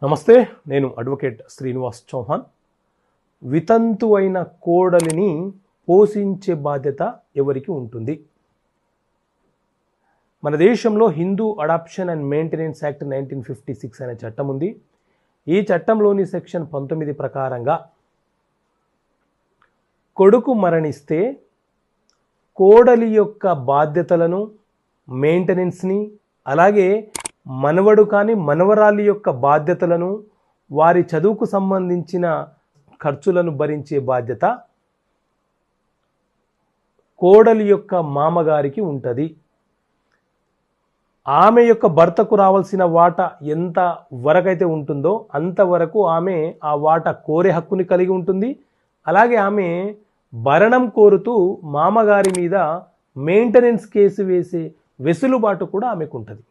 నమస్తే, నేను అడ్వకేట్ శ్రీనివాస్ చౌహాన్. వితంతు అయిన కోడలిని పోషించే బాధ్యత ఎవరికి ఉంటుంది? మన దేశంలో Hindu adoption and maintenance act 1956 అనే చట్టం ఉంది. ఈ చట్టంలోని సెక్షన్ 19 ప్రకారంగా కొడుకు మరణిస్తే కోడలి యొక్క బాధ్యతలను, మెయింటెనెన్స్ని, అలాగే మనవడు కానీ మనవరాలి యొక్క బాధ్యతలను, వారి చదువుకు సంబంధించిన ఖర్చులను భరించే బాధ్యత కోడలి యొక్క మామగారికి ఉంటుంది. ఆమె యొక్క భర్తకు రావాల్సిన వాటా ఎంత వరకైతే ఉంటుందో అంతవరకు ఆమె ఆ వాటా కోరే హక్కుని కలిగి ఉంటుంది. అలాగే ఆమె భరణం కోరుతూ మామగారి మీద మెయింటెనెన్స్ కేసు వేసే వెసులుబాటు కూడా ఆమెకు ఉంటుంది.